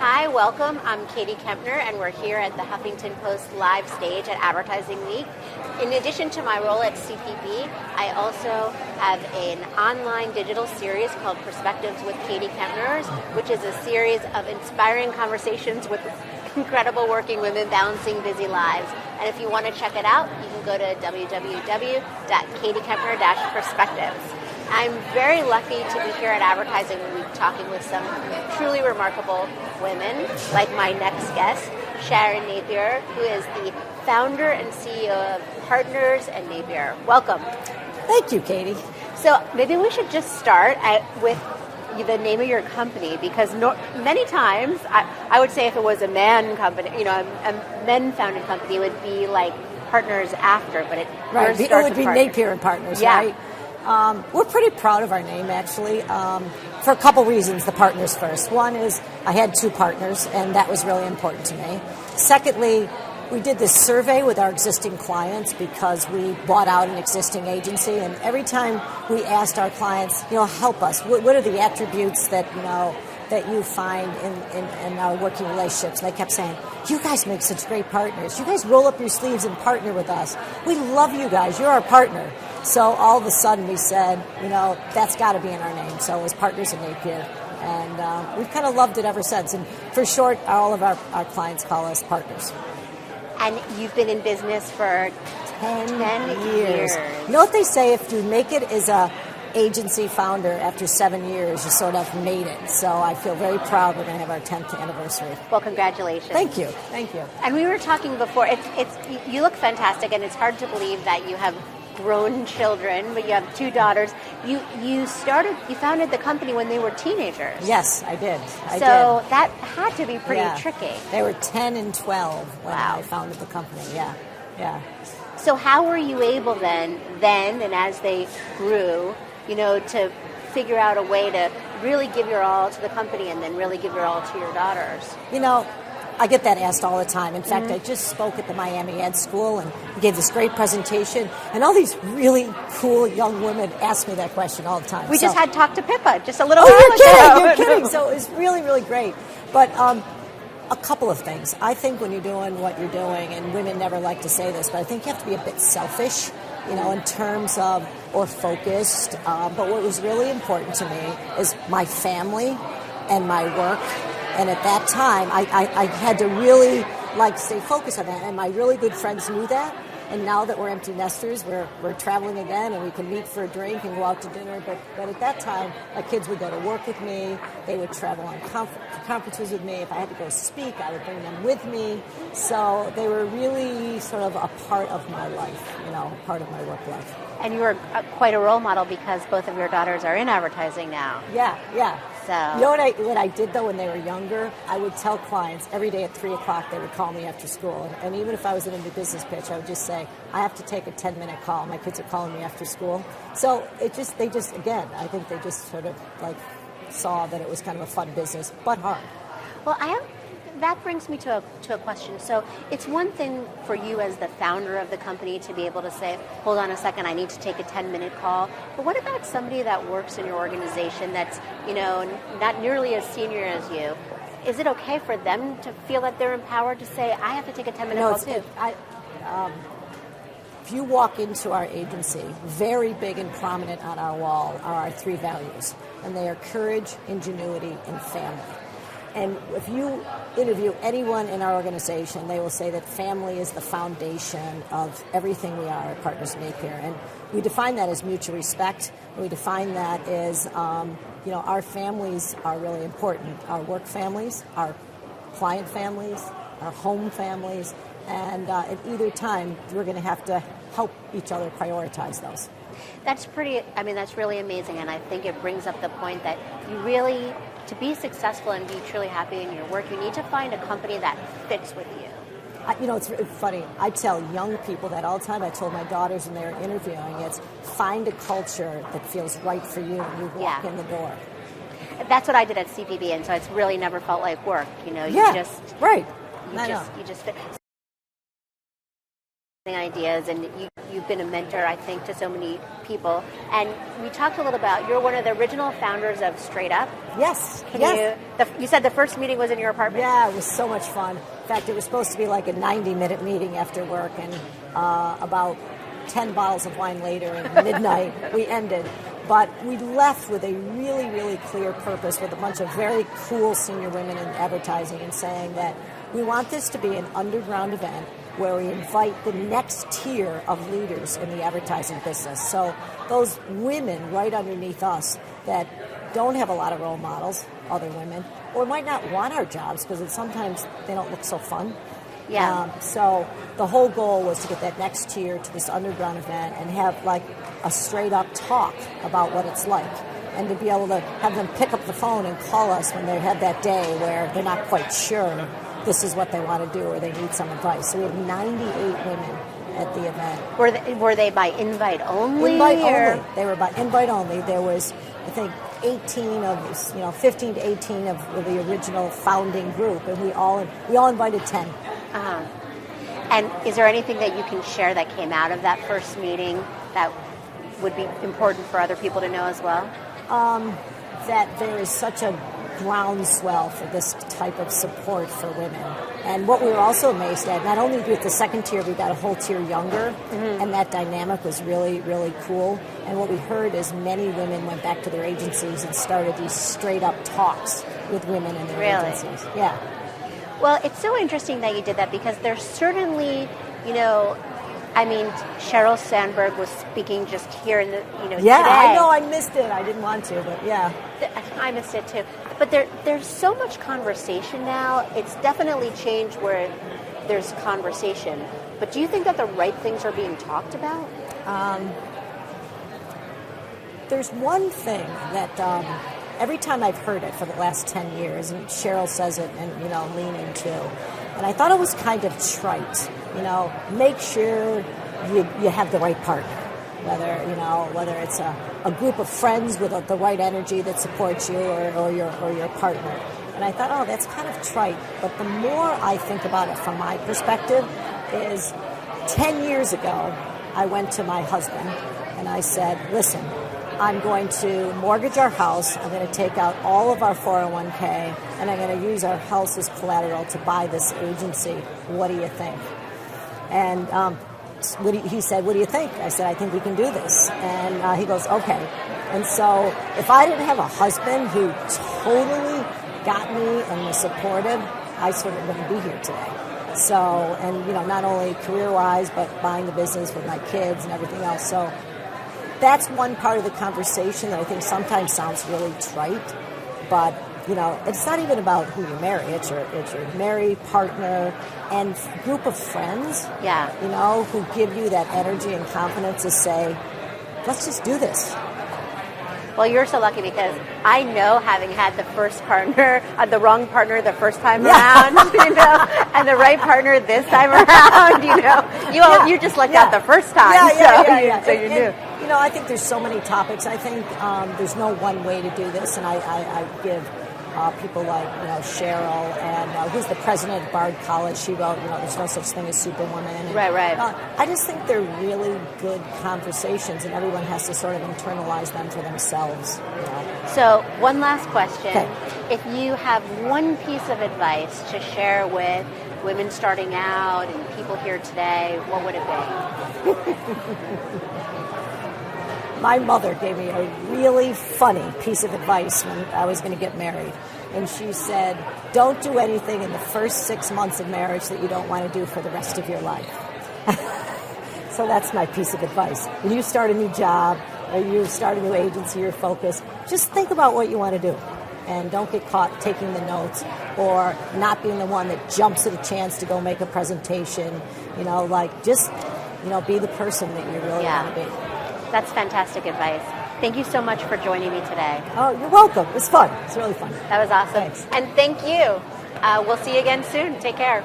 Hi, welcome. I'm Katie Kempner, and we're here at the Huffington Post live stage at Advertising Week. In addition to my role at CPB, I also have an online digital series called Perspectives with Katie Kempner, which is a series of inspiring conversations with incredible working women balancing busy lives. And if you want to check it out, you can go to www.katiekempner-perspectives. I'm very lucky to be here at Advertising Week talking with some truly remarkable women, like my next guest, Sharon Napier, who is the founder and CEO of Partners and Napier. Welcome. Thank you, Katie. So maybe we should just start with the name of your company, because many times I would say if it was a man company, a men-founded company, it would be like Partners after, but it would be Partners. Napier and Partners, yeah. Right? We're pretty proud of our name, actually, for a couple reasons. The partners first. One is I had two partners, and that was really important to me. Secondly, we did this survey with our existing clients because we bought out an existing agency, and every time we asked our clients, help us. What are the attributes that you find in our working relationships? And they kept saying, you guys make such great partners. You guys roll up your sleeves and partner with us. We love you guys. You're our partner. So all of a sudden we said, that's got to be in our name. So it was Partners and Napier. And we've kind of loved it ever since. And for short, all of our clients call us partners. And you've been in business for 10 years. You know what they say, if you make it as a agency founder after 7 years, you sort of made it. So I feel very proud we're going to have our 10th anniversary. Well, congratulations. Thank you. And we were talking before, you look fantastic, and it's hard to believe that you have grown children, but you have two daughters. You founded the company when they were teenagers. Yes, I did. So that had to be pretty tricky. They were 10 and 12 when I founded the company. Yeah. So how were you able then and as they grew, to figure out a way to really give your all to the company and then really give your all to your daughters? I get that asked all the time. In fact, I just spoke at the Miami Ed School and gave this great presentation, and all these really cool young women ask me that question all the time. We just had talked to Pippa just a little while ago. You're kidding. kidding. So it was really, really great. But a couple of things. I think when you're doing what you're doing, and women never like to say this, but I think you have to be a bit selfish, in terms of, or focused. But what was really important to me is my family and my work. And at that time, I had to really stay focused on that. And my really good friends knew that. And now that we're empty nesters, we're traveling again, and we can meet for a drink and go out to dinner. But at that time, my kids would go to work with me. They would travel on conferences with me. If I had to go speak, I would bring them with me. So they were really sort of a part of my life, part of my work life. And you were quite a role model because both of your daughters are in advertising now. Yeah. So what I did though when they were younger, I would tell clients every day at 3 o'clock they would call me after school, and even if I was in a new business pitch, I would just say I have to take a 10-minute call. My kids are calling me after school, so I think they just sort of saw that it was kind of a fun business, but hard. Well, that brings me to a question. So it's one thing for you as the founder of the company to be able to say, hold on a second, I need to take a 10-minute call. But what about somebody that works in your organization that's, not nearly as senior as you? Is it okay for them to feel that they're empowered to say, I have to take a 10-minute call too? If you walk into our agency, very big and prominent on our wall are our 3 values. And they are courage, ingenuity, and family. And if you interview anyone in our organization, they will say that family is the foundation of everything we are at Partners Napier. And we define that as mutual respect. We define that as, our families are really important. Our work families, our client families, our home families. And at either time, we're going to have to help each other prioritize those. That's really amazing. And I think it brings up the point that you really, to be successful and be truly happy in your work, you need to find a company that fits with you. It's funny. I tell young people that all the time. I told my daughters when they were interviewing, it's find a culture that feels right for you when you walk in the door. That's what I did at CPB, and so it's really never felt like work. You just fit. ideas, and you've been a mentor, I think, to so many people. And we talked a little about, you're one of the original founders of Straight Up. Yes. You said the first meeting was in your apartment? Yeah, it was so much fun. In fact, it was supposed to be like a 90-minute meeting after work, and about 10 bottles of wine later at midnight, we ended. But we left with a really, really clear purpose with a bunch of very cool senior women in advertising, and saying that we want this to be an underground event where we invite the next tier of leaders in the advertising business. So those women right underneath us that don't have a lot of role models, other women, or might not want our jobs because sometimes they don't look so fun. Yeah. So the whole goal was to get that next tier to this underground event and have like a straight up talk about what it's like, and to be able to have them pick up the phone and call us when they have that day where they're not quite sure this is what they want to do or they need some advice. So we had 98 women at the event. Were they by invite only? Invite only. They were by invite only. There was, I think, 15 to 18 of the original founding group, and we all invited 10. Uh-huh. And is there anything that you can share that came out of that first meeting that would be important for other people to know as well? That there is such a groundswell for this type of support for women. And what we were also amazed at, not only with the second tier, we got a whole tier younger, and that dynamic was really, really cool. And what we heard is many women went back to their agencies and started these straight up talks with women in their agencies. Yeah. Well, it's so interesting that you did that, because there's certainly, Sheryl Sandberg was speaking just here in the, yeah, today. I know, I missed it. I didn't want to, but yeah. I missed it too. But there's so much conversation now. It's definitely changed where there's conversation. But do you think that the right things are being talked about? There's one thing that every time I've heard it for the last 10 years, and Sheryl says it and, lean into, and I thought it was kind of trite, make sure you have the right partner, whether it's a group of friends with the right energy that supports you or your partner. And I thought, oh, that's kind of trite. But the more I think about it from my perspective is 10 years ago, I went to my husband and I said, listen, I'm going to mortgage our house. I'm going to take out all of our 401k, and I'm going to use our house as collateral to buy this agency. What do you think? And he said, what do you think? I said, I think we can do this. And he goes, okay. And so if I didn't have a husband who totally got me and was supportive, I sort of wouldn't be here today. So, and not only career-wise, but buying the business with my kids and everything else. So that's one part of the conversation that I think sometimes sounds really trite, but it's not even about who you marry. It's your married partner and group of friends. Yeah. Who give you that energy and confidence to say, let's just do this. Well, you're so lucky, because I know, having had the first partner, the wrong partner the first time around, and the right partner this time around, you just lucked out the first time. So you knew. I think there's so many topics. I think there's no one way to do this, and I give people like Cheryl, and who's the president of Bard College. She wrote, there's no such thing as Superwoman. And, right. I just think they're really good conversations, and everyone has to sort of internalize them for themselves. So one last question. Okay. If you have one piece of advice to share with women starting out and people here today, what would it be? My mother gave me a really funny piece of advice when I was going to get married. And she said, don't do anything in the first 6 months of marriage that you don't want to do for the rest of your life. So that's my piece of advice. When you start a new job or you start a new agency, you're focused, just think about what you want to do. And don't get caught taking the notes or not being the one that jumps at a chance to go make a presentation. Just be the person that you really want to be. That's fantastic advice. Thank you so much for joining me today. Oh, you're welcome. It was fun. It's really fun. That was awesome. Thanks. And thank you. We'll see you again soon. Take care.